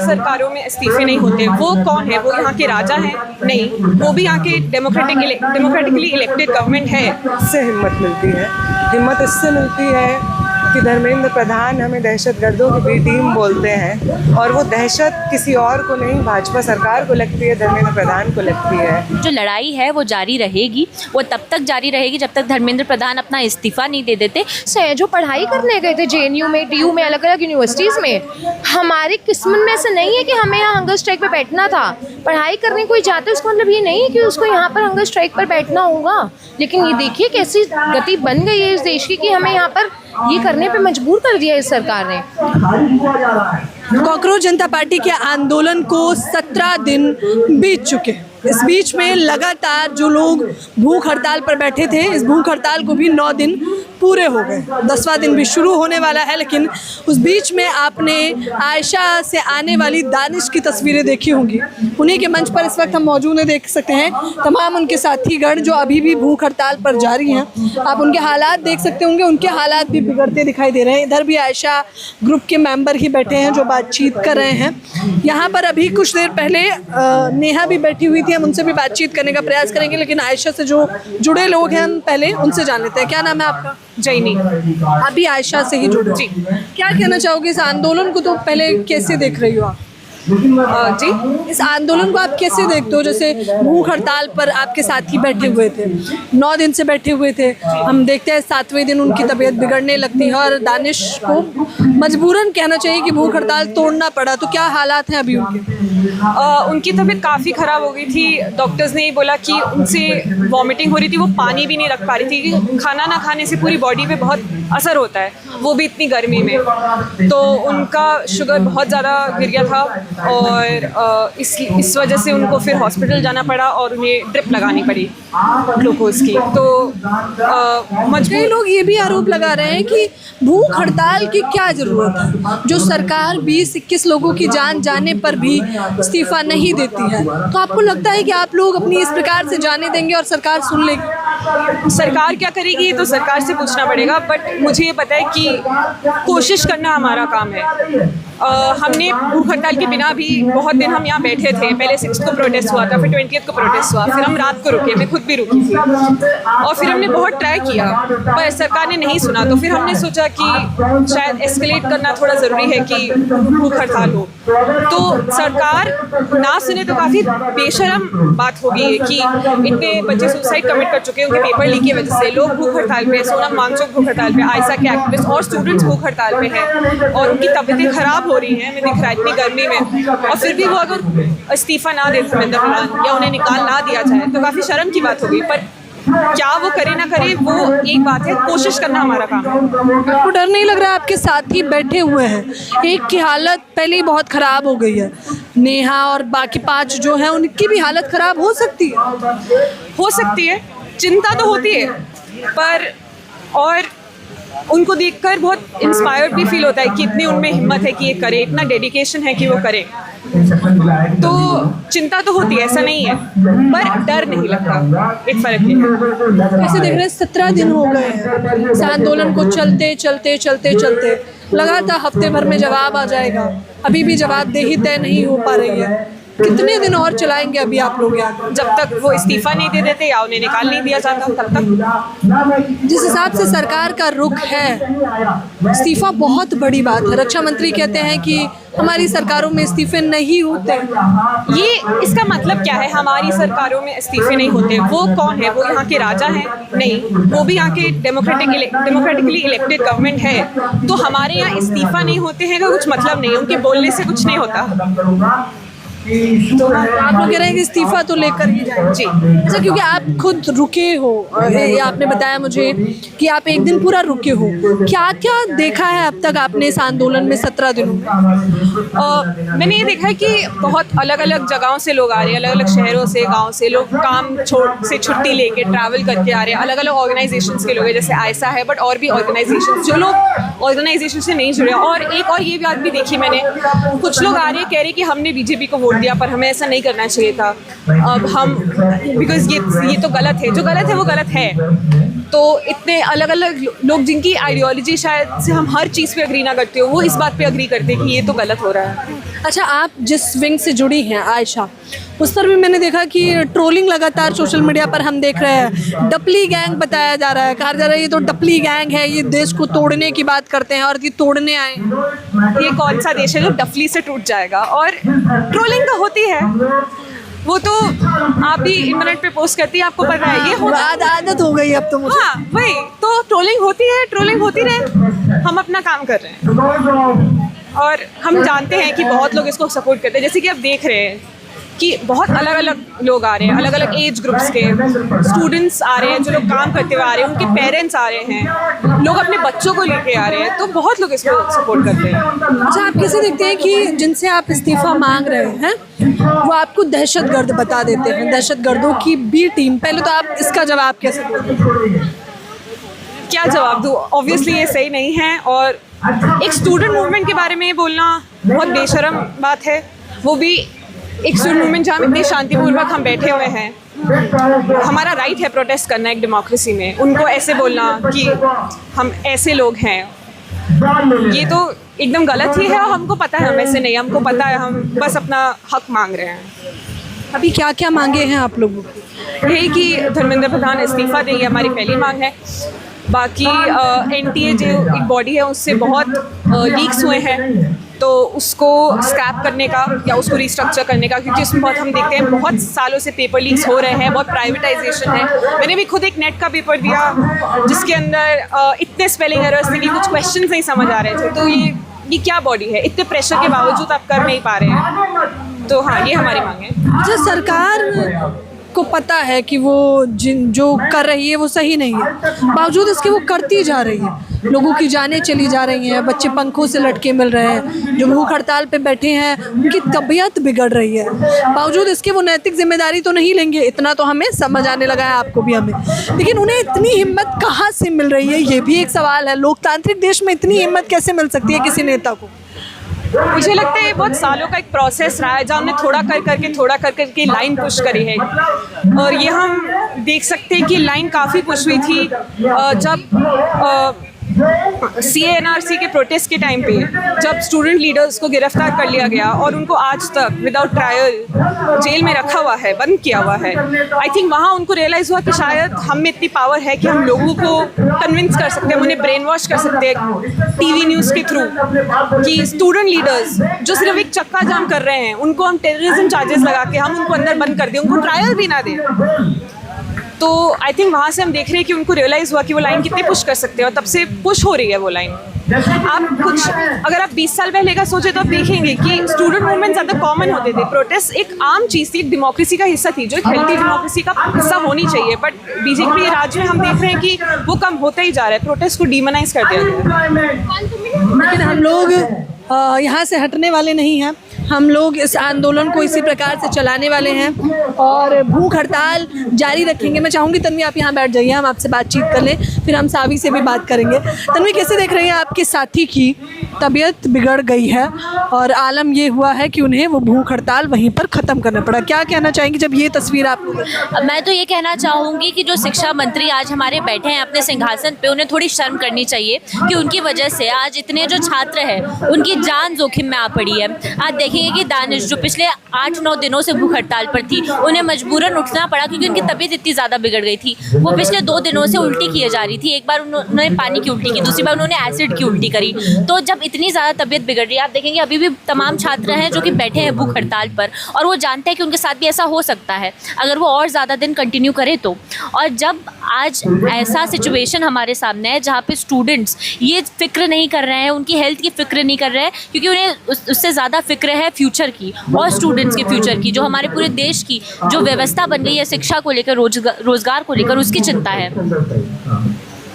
सरकारों में इस्तीफे नहीं होते। वो कौन है? वो यहाँ के राजा हैं? नहीं, वो भी यहाँ के डेमोक्रेटिकली इलेक्टेड गवर्नमेंट है। इससे हिम्मत मिलती है, हिम्मत इससे मिलती है कि धर्मेंद्र प्रधान हमें दहशतगर्दों की बी टीम बोलते हैं, और वो दहशत किसी और को नहीं, भाजपा सरकार को लगती है, धर्मेंद्र प्रधान को लगती है। जो लड़ाई है वो जारी रहेगी, वो तब तक जारी रहेगी जब तक धर्मेंद्र प्रधान अपना इस्तीफा नहीं दे देते। जो पढ़ाई करने गए थे JNU में, DU में, अलग अलग यूनिवर्सिटीज़ में, हमारी किस्मत में ऐसा नहीं है कि हमें यहाँ हंगर स्ट्राइक पे बैठना था। पढ़ाई करने कोई जाता है उसका मतलब ये नहीं है कि उसको यहाँ पर हंगर स्ट्राइक पर बैठना होगा। लेकिन ये देखिए कैसी गति बन गई है इस देश की कि हमें यहाँ पर ये करने पे मजबूर कर दिया इस सरकार ने। कॉकरोच जनता पार्टी के आंदोलन को 17 दिन बीत चुके। इस बीच में लगातार जो लोग भूख हड़ताल पर बैठे थे, इस भूख हड़ताल को भी 9 दिन पूरे हो गए। 10वां दिन भी शुरू होने वाला है, लेकिन उस बीच में आपने आयशा से आने वाली दानिश की तस्वीरें देखी होंगी। उन्हीं के मंच पर इस वक्त हम मौजूद हैं, देख सकते हैं तमाम उनके साथीगण जो अभी भी भूख हड़ताल पर जारी हैं। आप उनके हालात देख सकते होंगे, उनके हालात भी बिगड़ते दिखाई दे रहे हैं। इधर भी आयशा ग्रुप के मेंबर ही बैठे हैं जो बातचीत कर रहे हैं। यहाँ पर अभी कुछ देर पहले नेहा भी बैठी हुई थी, हम उनसे भी बातचीत करने का प्रयास करेंगे, लेकिन आयशा से जो जुड़े लोग हैं हम पहले उनसे जान लेते हैं। क्या नाम है आपका? जैनी। अभी आयशा से ही जुड़े जी। क्या कहना चाहोगे इस आंदोलन को? तो पहले कैसे देख रही हो आप? जी, इस आंदोलन को आप कैसे देखते हो? जैसे भूख हड़ताल पर आपके साथी बैठे हुए थे, 9 दिन से बैठे हुए थे। हम देखते हैं 7वें दिन उनकी तबीयत बिगड़ने लगती है और दानिश को मजबूरन कहना चाहिए कि भूख हड़ताल तोड़ना पड़ा। तो क्या हालात हैं अभी उनके? उनकी तबीयत काफ़ी ख़राब हो गई थी। डॉक्टर्स ने बोला कि उनसे वॉमिटिंग हो रही थी, वो पानी भी नहीं रख पा रही थी। खाना ना खाने से पूरी बॉडी पे बहुत असर होता है, वो भी इतनी गर्मी में। तो उनका शुगर बहुत ज़्यादा गिर गया था और इस वजह से उनको फिर हॉस्पिटल जाना पड़ा और उन्हें ड्रिप लगानी पड़ी ग्लूकोज की। तो कई लोग ये भी आरोप लगा रहे हैं कि भूख हड़ताल की क्या ज़रूरत है, जो सरकार 20-21 लोगों की जान जाने पर भी इस्तीफा नहीं देती है। तो आपको लगता है कि आप लोग अपनी इस प्रकार से जाने देंगे और सरकार सुन लेगी? सरकार क्या करेगी ये तो सरकार से पूछना पड़ेगा, बट मुझे ये पता है कि कोशिश करना हमारा काम है। हमने भूख हड़ताल के बिना भी बहुत दिन हम यहाँ बैठे थे। पहले 6 को प्रोटेस्ट हुआ था, फिर 20 को प्रोटेस्ट हुआ, फिर हम रात को रुके, मैं खुद भी रुकी थी। और फिर हमने बहुत ट्राई किया पर सरकार ने नहीं सुना। तो फिर हमने सोचा कि शायद एस्केलेट करना थोड़ा ज़रूरी है कि भूख हड़ताल हो। तो सरकार ना सुने तो काफ़ी बेशरम बात होगी है कि इतने बच्चे सुसाइड कमिट कर चुके हैं उनके पेपर लीक की वजह से। लोग भूख हड़ताल पे, सोनम वांगचुक भूख हड़ताल पे, आयशा के एक्टिविस्ट और स्टूडेंट्स भूख हड़ताल पे हैं और उनकी तबीयतें ख़राब हो रही हैं, हमें दिख रहा है इतनी गर्मी में। और फिर भी वो अगर इस्तीफा ना दे धर्मेंद्र प्रधान या उन्हें निकाल ना दिया जाए तो काफ़ी शर्म की बात होगी। पर क्या वो करे ना करे वो एक बात है, कोशिश करना हमारा काम है। आपको डर नहीं लग रहा? आपके साथी बैठे हुए हैं, एक की हालत पहले ही बहुत ख़राब हो गई है, नेहा और बाकी 5 जो हैं उनकी भी हालत ख़राब हो सकती है। चिंता तो होती है, पर और उनको देखकर बहुत इंस्पायर्ड भी फील होता है कि इतनी उनमें हिम्मत है कि ये करे, इतना डेडिकेशन है कि वो करे। तो चिंता तो होती है, ऐसा नहीं है, पर डर नहीं लगता। एक फ़र्क है। कैसे देख रहे हैं? 17 दिन हो गए हैं इस आंदोलन को चलते लगातार हफ्ते भर में जवाब आ जाएगा, अभी भी जवाबदेही तय नहीं हो पा रही है। कितने दिन और चलाएंगे अभी आप लोग यहाँ? जब तक वो इस्तीफा नहीं दे देते या उन्हें निकाल नहीं दिया जाता तब तक। जिस हिसाब से सरकार का रुख है, इस्तीफा बहुत बड़ी बात है। रक्षा मंत्री कहते हैं कि हमारी सरकारों में इस्तीफे नहीं होते। ये इसका मतलब क्या है? हमारी सरकारों में इस्तीफे नहीं होते। वो कौन है? वो यहाँ के राजा हैं? नहीं, वो भी यहाँ के डेमोक्रेटिकली इलेक्टेड गवर्नमेंट है। तो हमारे यहाँ इस्तीफा नहीं होते हैं का कुछ मतलब नहीं, उनके बोलने से कुछ नहीं होता। तो आप लोग कह रहे हैं कि इस्तीफा तो लेकर ही जाए जी। अच्छा, क्योंकि आप खुद रुके हो, आपने बताया मुझे कि आप एक दिन पूरा रुके हो, क्या क्या देखा है अब तक आपने इस आंदोलन में 17 दिनों में? मैंने ये देखा है कि बहुत अलग अलग जगहों से लोग आ रहे हैं, अलग अलग शहरों से, गाँव से लोग काम से छुट्टी लेके ट्रैवल करके आ रहे हैं। अलग अलग ऑर्गेनाइजेशंस के लोग हैं, जैसे आयशा है, बट और भी ऑर्गेनाइजेशंस, जो लोग ऑर्गेनाइजेशन से नहीं जुड़े। और एक और ये बात भी देखी मैंने, कुछ लोग आ रहे हैं कह रहे हैं कि हमने बीजेपी को वोट छोड़ दिया, पर हमें ऐसा नहीं करना चाहिए था। अब हम बिकॉज ये तो गलत है, जो गलत है वो गलत है। तो इतने अलग अलग लोग जिनकी आइडियोलॉजी शायद से हम हर चीज़ पे अग्री ना करते हो, वो इस बात पे अग्री करते हैं कि ये तो गलत हो रहा है। अच्छा, आप जिस विंग से जुड़ी हैं आयशा, उस पर भी मैंने देखा कि ट्रोलिंग लगातार सोशल मीडिया पर हम देख रहे हैं। डपली गैंग बताया जा रहा है, कहा जा रहा है ये तो डपली गैंग है, ये देश को तोड़ने की बात करते हैं और ये तोड़ने आए। ये कौन सा देश है जो डफली से टूट जाएगा? और ट्रोलिंग तो होती है, वो तो आप भी इंटरनेट पे पोस्ट करती है, आपको पता है, ये हो आदत हो गई अब तो मुझे। हाँ वही तो, ट्रोलिंग होती है, ट्रोलिंग होती रहे, हम अपना काम कर रहे हैं। और हम जानते हैं कि बहुत लोग इसको सपोर्ट करते हैं, जैसे कि आप देख रहे हैं कि बहुत अलग अलग लोग आ रहे हैं, अलग अलग एज ग्रुप्स के स्टूडेंट्स आ रहे हैं, जो लोग काम करते हुए आ रहे हैं, उनके पेरेंट्स आ रहे हैं, लोग अपने बच्चों को लेके आ रहे हैं, तो बहुत लोग इसको सपोर्ट करते हैं। अच्छा, आप कैसे देखते हैं कि जिनसे आप इस्तीफा मांग रहे हैं वो आपको दहशतगर्द बता देते हैं, दहशतगर्दों की बी टीम? पहले तो आप इसका जवाब कैसे दोगे? क्या जवाब दूँ? ऑब्वियसली ये सही नहीं है, और एक स्टूडेंट मूवमेंट के बारे में बोलना बहुत बेशर्म बात है, वो भी एक स्टूडेंट मूवमेंट जहाँ इतने शांतिपूर्वक हम बैठे हुए हैं। हमारा राइट है प्रोटेस्ट करना एक डेमोक्रेसी में, उनको ऐसे बोलना कि हम ऐसे लोग हैं, ये तो एकदम गलत ही है। और हमको पता है हम ऐसे नहीं, हमको पता है हम बस अपना हक मांग रहे हैं। अभी क्या क्या मांगे हैं आप लोगों की? यही कि धर्मेंद्र प्रधान इस्तीफा दें, ये हमारी पहली मांग है। बाकी NTA जो एक बॉडी है उससे बहुत लीक्स हुए हैं, तो उसको स्क्रैप करने का या उसको रिस्ट्रक्चर करने का, क्योंकि उसमें बहुत हम देखते हैं बहुत सालों से पेपर लीक्स हो रहे हैं, बहुत प्राइवेटाइजेशन है। मैंने भी खुद एक नेट का पेपर दिया जिसके अंदर इतने स्पेलिंग एरर्स थे कि कुछ क्वेश्चंस नहीं समझ आ रहे थे। तो ये क्या बॉडी है? इतने प्रेशर के बावजूद आप कर नहीं पा रहे हैं। तो हाँ, ये हमारी मांग है। अच्छा, सरकार को पता है कि वो जो कर रही है वो सही नहीं है, बावजूद इसके वो करती जा रही है। लोगों की जानें चली जा रही हैं, बच्चे पंखों से लटके मिल रहे हैं, जो भूख हड़ताल पे बैठे हैं उनकी तबीयत बिगड़ रही है, बावजूद इसके वो नैतिक जिम्मेदारी तो नहीं लेंगे। इतना तो हमें समझ आने लगा है, आपको भी, हमें। लेकिन उन्हें इतनी हिम्मत कहाँ से मिल रही है, ये भी एक सवाल है। लोकतांत्रिक देश में इतनी हिम्मत कैसे मिल सकती है किसी नेता को? मुझे लगता है ये बहुत सालों का एक प्रोसेस रहा है, जहाँ हमने थोड़ा कर करके लाइन पुश करी है। और ये हम देख सकते हैं कि लाइन काफ़ी पुश हुई थी जब CA/NRC के प्रोटेस्ट के टाइम पे, जब स्टूडेंट लीडर्स को गिरफ्तार कर लिया गया और उनको आज तक विदाउट ट्रायल जेल में रखा हुआ है, बंद किया हुआ है। आई थिंक वहाँ उनको रियलाइज़ हुआ कि शायद हम में इतनी पावर है कि हम लोगों को कन्विंस कर सकते हैं, उन्हें ब्रेन वॉश कर सकते हैं TV न्यूज़ के थ्रू, कि स्टूडेंट लीडर्स जो सिर्फ एक चक्का जाम कर रहे हैं उनको हम टेररिज्म चार्जेस लगा के हम उनको अंदर बंद कर दें, उनको ट्रायल भी ना दें। तो आई थिंक वहाँ से हम देख रहे हैं कि उनको रियलाइज़ हुआ कि वो लाइन कितनी पुश कर सकते हैं, और तब से पुश हो रही है वो लाइन। अगर आप 20 साल पहले का सोचे तो आप देखेंगे कि स्टूडेंट मूवमेंट ज़्यादा कॉमन होते थे, प्रोटेस्ट एक आम चीज़ थी, डेमोक्रेसी का हिस्सा थी, जो एक हेल्थी डेमोक्रेसी का हिस्सा होनी चाहिए। बट बीजेपी राज्य में हम देख रहे हैं कि वो कम होता ही जा रहा है, प्रोटेस्ट को डीमोनाइज कर दिया गया है। लेकिन हम लोग यहाँ से हटने वाले नहीं हैं, हम लोग इस आंदोलन को इसी प्रकार से चलाने वाले हैं और भूख हड़ताल जारी रखेंगे। मैं चाहूँगी तन्वी आप यहाँ बैठ जाइए, हम आपसे बातचीत कर लें, फिर हम सावी से भी बात करेंगे। तन्वी, कैसे देख रही हैं आपके साथी की तबीयत बिगड़ गई है और आलम ये हुआ है कि उन्हें वो भूख हड़ताल वहीं पर ख़त्म करना पड़ा, क्या कहना चाहेंगी जब ये तस्वीर आप लोग? मैं तो ये कहना चाहूँगी कि जो शिक्षा मंत्री आज हमारे बैठे हैं अपने सिंहासन पे, उन्हें थोड़ी शर्म करनी चाहिए कि उनकी वजह से आज इतने जो छात्र हैं उनकी जान जोखिम में आ पड़ी है। आज देखेंगे कि दानिश जो पिछले 8-9 दिनों से भूख हड़ताल पर थी, उन्हें मजबूरन उठना पड़ा क्योंकि उनकी तबीयत इतनी ज़्यादा बिगड़ गई थी। वो पिछले 2 दिनों से उल्टी किए जा रही थी, एक बार उन्होंने पानी की उल्टी की, दूसरी बार उन्होंने एसिड की उल्टी करी। तो जब इतनी ज़्यादा तबीयत बिगड़ रही है, आप देखेंगे अभी भी तमाम छात्र हैं जो कि बैठे हैं भूख हड़ताल पर, और वो जानते हैं कि उनके साथ भी ऐसा हो सकता है अगर वो और ज़्यादा दिन कंटिन्यू करे तो। और जब आज ऐसा सिचुएशन हमारे सामने है जहाँ पे स्टूडेंट्स ये फिक्र नहीं कर रहे हैं, उनकी हेल्थ की फिक्र नहीं कर रहे हैं, क्योंकि उन्हें उससे ज़्यादा फिक्र है फ्यूचर की और स्टूडेंट्स के फ्यूचर की, जो हमारे पूरे देश की जो व्यवस्था बन गई है शिक्षा को लेकर, रोजगार को लेकर, उसकी चिंता है।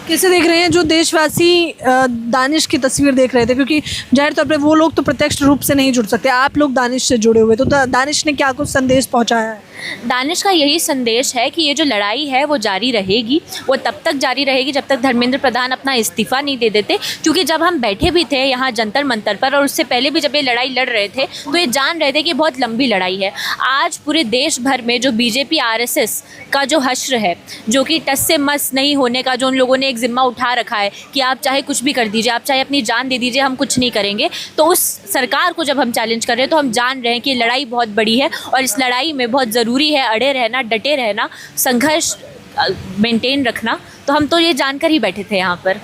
कैसे देख रहे हैं जो देशवासी दानिश की तस्वीर देख रहे थे, क्योंकि जाहिर तौर पे वो लोग तो प्रत्यक्ष रूप से नहीं जुड़ सकते, आप लोग दानिश से जुड़े हुए, तो दानिश ने क्या कुछ संदेश पहुंचाया है? दानिश का यही संदेश है कि ये जो लड़ाई है वो जारी रहेगी, वो तब तक जारी रहेगी जब तक धर्मेंद्र प्रधान अपना इस्तीफ़ा नहीं दे देते। क्योंकि जब हम बैठे भी थे यहाँ जंतर मंतर पर और उससे पहले भी जब ये लड़ाई लड़ रहे थे तो ये जान रहे थे कि बहुत लंबी लड़ाई है। आज पूरे देश भर में जो बीजेपी RSS का जो हश्र है, जो कि टस से मस नहीं होने का, जो उन लोगों ने एक जिम्मा उठा रखा है कि आप चाहे कुछ भी कर दीजिए, आप चाहे अपनी जान दे दीजिए, हम कुछ नहीं करेंगे, तो उस सरकार को जब हम चैलेंज कर रहे हैं तो हम जान रहे हैं कि लड़ाई बहुत बड़ी है और इस लड़ाई में बहुत ज़रूरी है अड़े रहना, डटे रहना, संघर्ष मेंटेन रखना। तो हम तो ये जानकर ही बैठे थे यहाँ पर।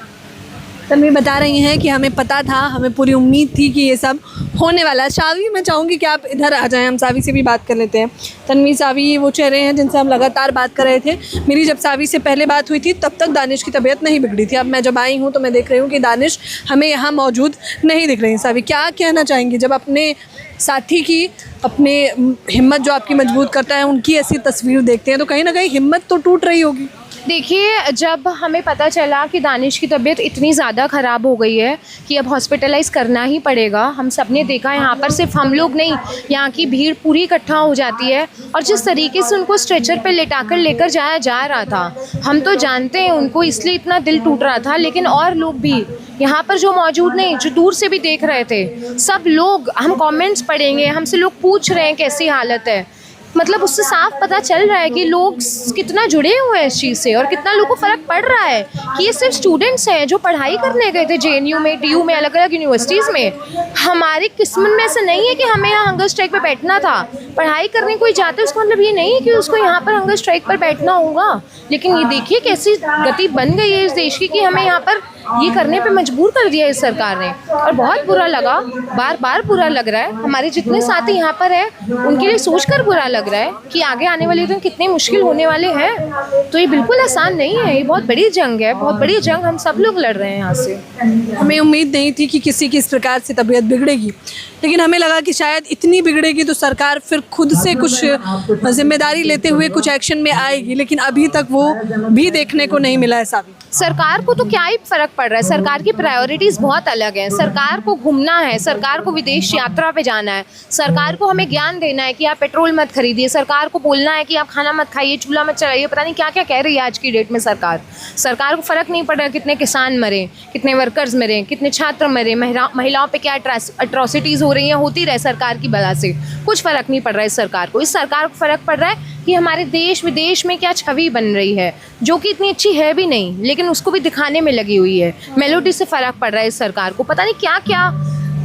तन्वी बता रही हैं कि हमें पता था, हमें पूरी उम्मीद थी कि ये सब होने वाला है। शावी, मैं चाहूँगी कि आप इधर आ जाएं, हम सावी से भी बात कर लेते हैं। तन्वी, सावी वो चेहरे हैं जिनसे हम लगातार बात कर रहे थे। मेरी जब सावी से पहले बात हुई थी तब तक दानिश की तबीयत नहीं बिगड़ी थी। अब मैं जब आई हूँ तो मैं देख रही हूँ कि दानिश हमें यहाँ मौजूद नहीं दिख रही। सावी, क्या कहना चाहेंगी जब अपने साथी की, अपने हिम्मत जो आपकी मजबूत करता है, उनकी ऐसी तस्वीर देखते हैं तो कहीं ना कहीं हिम्मत तो टूट रही होगी? देखिए, जब हमें पता चला कि दानिश की तबीयत इतनी ज़्यादा ख़राब हो गई है कि अब हॉस्पिटलाइज़ करना ही पड़ेगा, हम सब ने देखा यहाँ पर सिर्फ हम लोग नहीं, यहाँ की भीड़ पूरी इकट्ठा हो जाती है। और जिस तरीके से उनको स्ट्रेचर पे लेटाकर लेकर जाया जा रहा था, हम तो जानते हैं उनको इसलिए इतना दिल टूट रहा था, लेकिन और लोग भी यहाँ पर जो मौजूद नहीं, जो दूर से भी देख रहे थे, सब लोग, हम कमेंट्स पढ़ेंगे, हमसे लोग पूछ रहे हैं कैसी हालत है, मतलब उससे साफ पता चल रहा है कि लोग कितना जुड़े हुए हैं इस चीज़ से और कितना लोगों को फ़र्क पड़ रहा है कि ये सिर्फ स्टूडेंट्स हैं जो पढ़ाई करने गए थे JNU में, DU में, अलग अलग यूनिवर्सिटीज़ में। हमारी किस्मत में ऐसा नहीं है कि हमें यहाँ हंगर स्ट्राइक पे बैठना था। पढ़ाई करने कोई जाता है उसका मतलब ये नहीं है कि उसको यहाँ पर हंगर स्ट्राइक पर बैठना होगा। लेकिन ये देखिए कैसी गति बन गई है इस देश की कि हमें यहाँ पर ये करने पे मजबूर कर दिया इस सरकार ने, और बहुत बुरा लगा, बार बार बुरा लग रहा है। हमारे जितने साथी यहाँ पर हैं उनके लिए सोचकर बुरा लग रहा है कि आगे आने वाले दिन कितने मुश्किल होने वाले हैं। तो ये बिल्कुल आसान नहीं है, ये बहुत बड़ी जंग है, बहुत बड़ी जंग हम सब लोग लड़ रहे हैं यहाँ से। हमें उम्मीद नहीं थी कि किसी की इस प्रकार से तबीयत बिगड़ेगी, लेकिन हमें लगा कि शायद इतनी बिगड़ेगी तो सरकार फिर खुद से कुछ जिम्मेदारी लेते हुए कुछ एक्शन में आएगी, लेकिन अभी तक वो भी देखने को नहीं मिला है। साबित, सरकार को तो क्या ही फर्क पड़ रहा है, सरकार की प्रायोरिटीज़ बहुत अलग हैं। सरकार को घूमना है, सरकार को विदेश यात्रा पे जाना है, सरकार को हमें ज्ञान देना है कि आप पेट्रोल मत खरीदिए, सरकार को बोलना है कि आप खाना मत खाइए, चूल्हा मत चलाइए, पता नहीं क्या क्या कह रही है आज की डेट में सरकार को फ़र्क नहीं पड़ रहा कितने किसान मरे, कितने वर्कर्स मरे, कितने छात्र मरे, महिलाओं पर क्या अट्रॉसिटीज़ हो रही हैं, होती रहे सरकार की वजह से। कुछ फ़र्क नहीं पड़ रहा है इस सरकार को। इस सरकार को फ़र्क पड़ रहा है कि हमारे देश विदेश में क्या छवि बन रही है, जो कि इतनी अच्छी है भी नहीं, लेकिन उसको भी दिखाने में लगी हुई है। मेलोडी से फ़र्क पड़ रहा है इस सरकार को, पता नहीं क्या क्या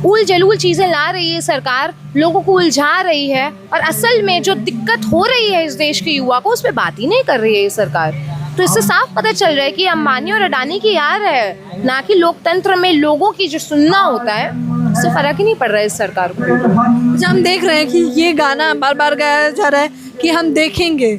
उल जलूल चीज़ें ला रही है सरकार, लोगों को उलझा रही है, और असल में जो दिक्कत हो रही है इस देश के युवा को उस पर बात ही नहीं कर रही है ये सरकार। तो इससे साफ पता चल रहा है कि अंबानी और अडानी की यार है, ना कि लोकतंत्र में लोगों की जो सुनना होता है, उससे फ़र्क ही नहीं पड़ रहा है इस सरकार को। जब हम देख रहे हैं कि ये गाना बार बार गाया जा रहा है कि हम देखेंगे,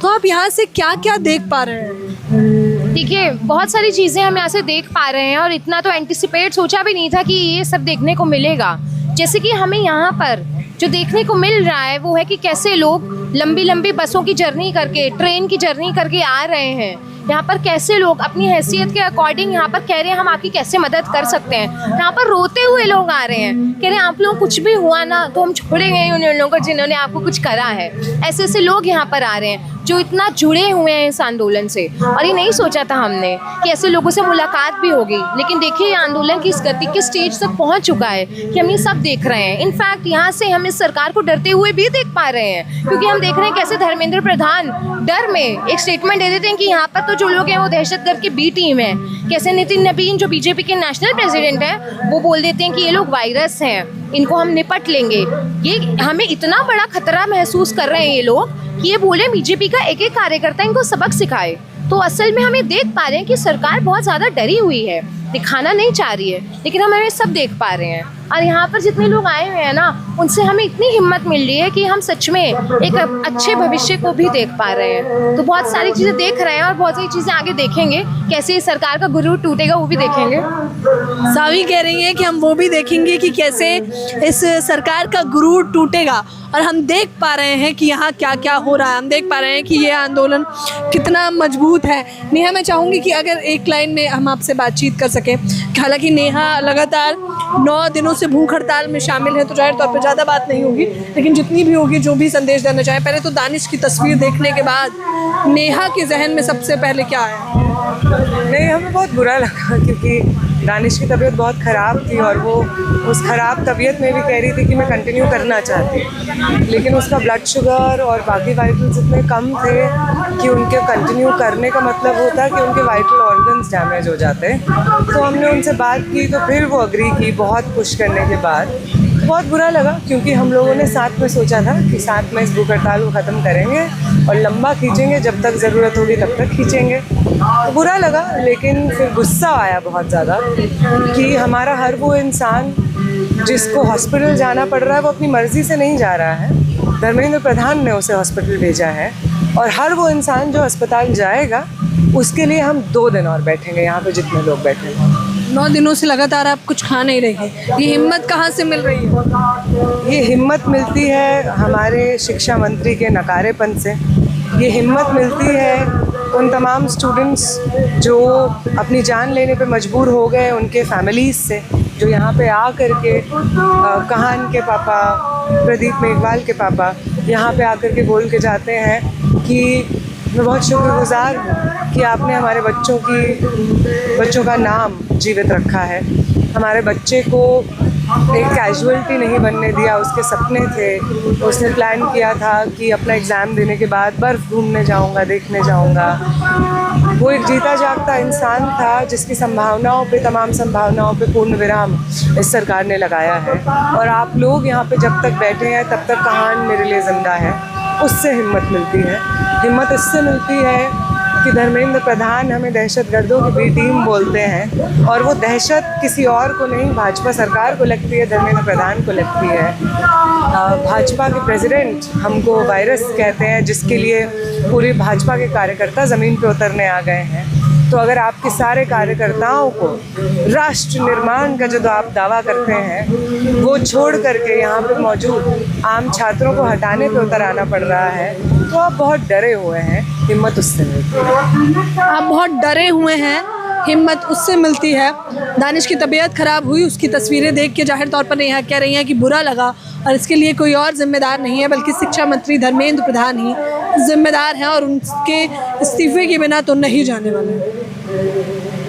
तो आप यहाँ से क्या क्या देख पा रहे हैं? देखिए, बहुत सारी चीज़ें हम यहाँ से देख पा रहे हैं और इतना तो एंटिसिपेट सोचा भी नहीं था कि ये सब देखने को मिलेगा। जैसे कि हमें यहाँ पर जो देखने को मिल रहा है वो है कि कैसे लोग लंबी लंबी बसों की जर्नी करके, ट्रेन की जर्नी करके आ रहे हैं यहाँ पर, कैसे लोग अपनी हैसियत के अकॉर्डिंग यहाँ पर कह रहे हैं हम आपकी कैसे मदद कर सकते हैं। यहाँ पर रोते हुए लोग आ रहे हैं, कह रहे हैं आप लोग कुछ भी हुआ ना तो हम छोड़ेंगे उन लोगों को जिन्होंने आपको कुछ करा है। ऐसे ऐसे लोग यहाँ पर आ रहे हैं जो इतना जुड़े हुए हैं इस आंदोलन से, और ये नहीं सोचा था हमने कि ऐसे लोगों से मुलाकात भी होगी। लेकिन देखिए, ये आंदोलन की इस गति के स्टेज तक पहुँच चुका है कि हम ये सब देख रहे हैं। इनफैक्ट यहाँ से हम इस सरकार को डरते हुए भी देख पा रहे हैं, क्योंकि हम देख रहे हैं कैसे धर्मेंद्र प्रधान डर में एक स्टेटमेंट दे देते हैं कि यहाँ पर तो जो लोग हैं वो दहशतगर्द की बी टीम है। कैसे नितिन नबीन जो बीजेपी के नेशनल प्रेसिडेंट हैं वो बोल देते हैं कि ये लोग वायरस हैं, इनको हम निपट लेंगे। ये हमें इतना बड़ा खतरा महसूस कर रहे हैं ये लोग कि ये बोले बीजेपी का एक एक कार्यकर्ता इनको सबक सिखाए। तो असल में हमें देख पा रहे हैं कि सरकार बहुत ज़्यादा डरी हुई है, दिखाना नहीं चाह रही है, लेकिन हम हमें सब देख पा रहे हैं। और यहाँ पर जितने लोग आए हुए हैं ना, उनसे हमें इतनी हिम्मत मिल रही है कि हम सच में एक अच्छे भविष्य को भी देख पा रहे हैं। तो बहुत सारी चीज़ें देख रहे हैं और बहुत सारी चीज़ें आगे देखेंगे, कैसे इस सरकार का गुरूर टूटेगा वो भी देखेंगे। सावी कह रही हैं कि हम वो भी देखेंगे कि कैसे इस सरकार का गुरूर टूटेगा, और हम देख पा रहे हैं कि यहाँ क्या क्या हो रहा है। हम देख पा रहे हैं कि ये आंदोलन कितना मजबूत है। नेहा, मैं चाहूँगी कि अगर एक लाइन में हम आपसे बातचीत कर सकें। हालांकि नेहा लगातार 9 दिनों से भूख हड़ताल में शामिल है, तो जाहिर तौर पर ज़्यादा बात नहीं होगी, लेकिन जितनी भी होगी, जो भी संदेश देना चाहे। पहले तो दानिश की तस्वीर देखने के बाद नेहा के जहन में सबसे पहले क्या आया? नहीं, हमें बहुत बुरा लगा क्योंकि दानिश की तबीयत बहुत ख़राब थी और वो उस ख़राब तबीयत में भी कह रही थी कि मैं कंटिन्यू करना चाहती, लेकिन उसका ब्लड शुगर और बाकी वाइटल्स इतने कम थे कि उनके कंटिन्यू करने का मतलब होता है कि उनके वाइटल ऑर्गन्स डैमेज हो जाते। तो हमने उनसे बात की तो फिर वो अग्री की, बहुत पुश करने के बाद। बहुत बुरा लगा क्योंकि हम लोगों ने साथ में सोचा था कि साथ में इस भूख हड़ताल को ख़त्म करेंगे और लंबा खींचेंगे, जब तक ज़रूरत होगी तब तक खींचेंगे। तो बुरा लगा, लेकिन फिर गुस्सा आया बहुत ज़्यादा कि हमारा हर वो इंसान जिसको हॉस्पिटल जाना पड़ रहा है वो अपनी मर्ज़ी से नहीं जा रहा है, धर्मेंद्र प्रधान ने उसे हॉस्पिटल भेजा है। और हर वो इंसान जो अस्पताल जाएगा उसके लिए हम 2 दिन और बैठेंगे यहाँ पे जितने लोग बैठे हैं। 9 दिनों से लगातार आप कुछ खा नहीं रही, ये हिम्मत कहाँ से मिल रही है? ये हिम्मत मिलती है हमारे शिक्षा मंत्री के नकारेपन से। ये हिम्मत मिलती है उन तमाम स्टूडेंट्स जो अपनी जान लेने पे मजबूर हो गए, उनके फैमिलीज़ से, जो यहाँ पे आ कर के कहान के पापा, प्रदीप मेघवाल के पापा यहाँ पे आकर के बोल के जाते हैं कि मैं बहुत शुक्रगुजार हूँ कि आपने हमारे बच्चों का नाम जीवित रखा है। हमारे बच्चे को एक कैजुअलिटी नहीं बनने दिया। उसके सपने थे, उसने प्लान किया था कि अपना एग्ज़ाम देने के बाद बर्फ़ घूमने जाऊंगा, देखने जाऊंगा। वो एक जीता जागता इंसान था जिसकी संभावनाओं पे, तमाम संभावनाओं पे पूर्ण विराम इस सरकार ने लगाया है। और आप लोग यहाँ पे जब तक बैठे हैं तब तक कहान मेरे लिए ज़िंदा है। उससे हिम्मत मिलती है। हिम्मत इससे मिलती है कि धर्मेंद्र प्रधान हमें दहशतगर्दों की बी टीम बोलते हैं, और वो दहशत किसी और को नहीं, भाजपा सरकार को लगती है, धर्मेंद्र प्रधान को लगती है। भाजपा के प्रेसिडेंट हमको वायरस कहते हैं, जिसके लिए पूरे भाजपा के कार्यकर्ता ज़मीन पे उतरने आ गए हैं। तो अगर आपके सारे कार्यकर्ताओं को राष्ट्र निर्माण का जो आप दावा करते हैं वो छोड़ करके यहाँ पे मौजूद आम छात्रों को हटाने पे उतर आना पड़ रहा है, तो आप बहुत डरे हुए हैं। हिम्मत उससे मिलती है। आप बहुत डरे हुए हैं, हिम्मत उससे मिलती है। दानिश की तबीयत ख़राब हुई, उसकी तस्वीरें देख के जाहिर तौर पर नेहा कह रही हैं कि बुरा लगा, और इसके लिए कोई और जिम्मेदार नहीं है बल्कि शिक्षा मंत्री धर्मेंद्र प्रधान ही जिम्मेदार हैं, और उनके इस्तीफे के बिना तो नहीं जाने वाले हैं।